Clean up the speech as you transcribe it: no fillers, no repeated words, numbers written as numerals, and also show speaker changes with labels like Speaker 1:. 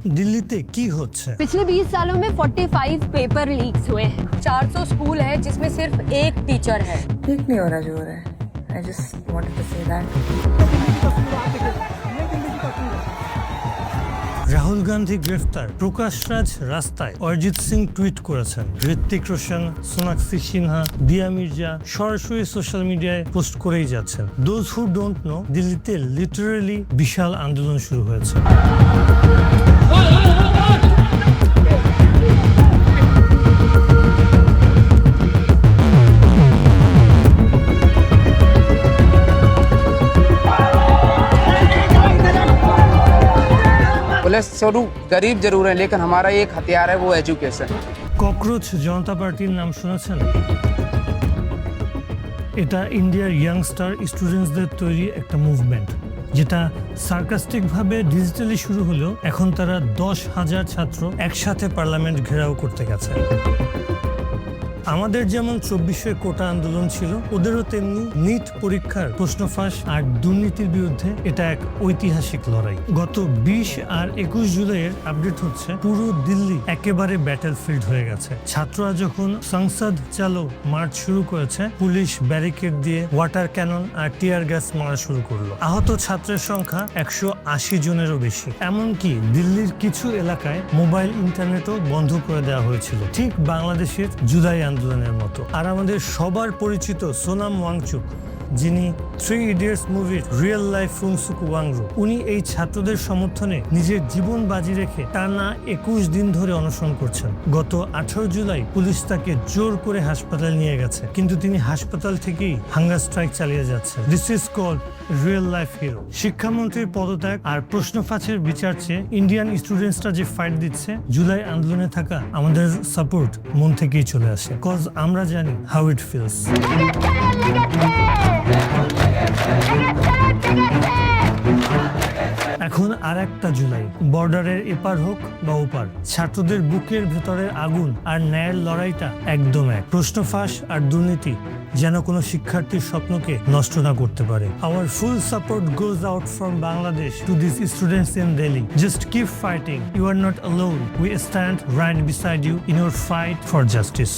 Speaker 1: दिल्लीते की होच्छे?
Speaker 2: पिछले 20 सालों में 45 पेपर लीक्स हुए हैं। 400 स्कूल है जिसमें सिर्फ एक टीचर है।
Speaker 3: ठीक नहीं हो रहा जो हो रहा है। I just wanted to say that.
Speaker 1: Rahul Gandhi গ্রেফতার, প্রকাশ রাজ রাস্তায়, অরিজিৎ সিং টুইট করেছেন, ঋত্বিক রোশন, সোনাক্ষী সিনহা, দিয়া মির্জা সরাসরি সোশ্যাল মিডিয়ায় পোস্ট করেই যাচ্ছেন। দোজ হু ডোন্ট নো, দিল্লিতে লিটারালি বিশাল আন্দোলন শুরু হয়েছে।
Speaker 4: पुलिस स्वरूप गरीब जरूर है लेकिन हमारा एक हथियार है वो एजुकेशन।
Speaker 1: ককরোচ জনতা পার্টির নাম শুনেছেন? এটা ইন্ডিয়ার ইয়াংস্টার স্টুডেন্টসদের তৈরি একটা মুভমেন্ট, যেটা সার্কাস্টিকভাবে ডিজিটালি শুরু হলেও এখন তারা 10,000 ছাত্র একসাথে পার্লামেন্ট ঘেরাও করতে গেছে। আমাদের যেমন 24শে কোটা আন্দোলন ছিল, ওদেরও তেমনি নিট পরীক্ষার প্রশ্ন ফাঁস আর দুর্নীতির বিরুদ্ধে এটা এক ঐতিহাসিক লড়াই। গত 20 আর 21 জুলাইয়ের আপডেট হচ্ছে পুরো দিল্লি একেবারে ব্যাটেলফিল্ড হয়ে গেছে। ছাত্ররা যখন সংসদ চালো মার্চ শুরু করেছে, পুলিশ ব্যারিকেড দিয়ে ওয়াটার ক্যানন আর টিয়ার গ্যাস মারা শুরু করলো। আহত ছাত্রের সংখ্যা 180 জনেরও বেশি। এমনকি দিল্লির কিছু এলাকায় মোবাইল ইন্টারনেটও বন্ধ করে দেওয়া হয়েছিল, ঠিক বাংলাদেশের জুলাই আন্দোলনের মতো। আর আমাদের সবার পরিচিত সোনাম ওয়াংচুক, যিনি 3 ইডিয়টস মুভির রিয়েল লাইফ ফুংসুক ওয়াংরু, উনি এই ছাত্রদের সমর্থনে নিজের জীবন বাজি রেখে টানা 21 দিন ধরে অনশন করছেন। গত 18 জুলাই পুলিশ তাকে জোর করে হাসপাতালে নিয়ে গেছে, কিন্তু তিনি হাসপাতাল থেকেই হাঙ্গার স্ট্রাইক চালিয়ে যাচ্ছেন। This is called real life hero. শিক্ষামন্ত্রীর পদত্যাগ আর প্রশ্ন ফাঁসের বিচার চেয়ে ইন্ডিয়ান স্টুডেন্টসরা যে ফাইট দিচ্ছে, জুলাই আন্দোলনে থাকা আমাদের সাপোর্ট মন থেকেই চলে আসে, কজ আমরা জানি হাউ ইট ফিলস। এখন আর একটা জুলাই, বর্ডারের এপার হোক বা ওপার, ছাত্রদের বুকের ভেতরের আগুন আর ন্যায়ের লড়াইটা একদম এক। প্রশ্ন ফাঁস আর দুর্নীতি যেন কোনো শিক্ষার্থীর স্বপ্নকে নষ্ট না করতে পারে। Our full support goes out from Bangladesh to these students in Delhi. Just keep fighting. You are not alone. We stand right beside you in your fight for justice.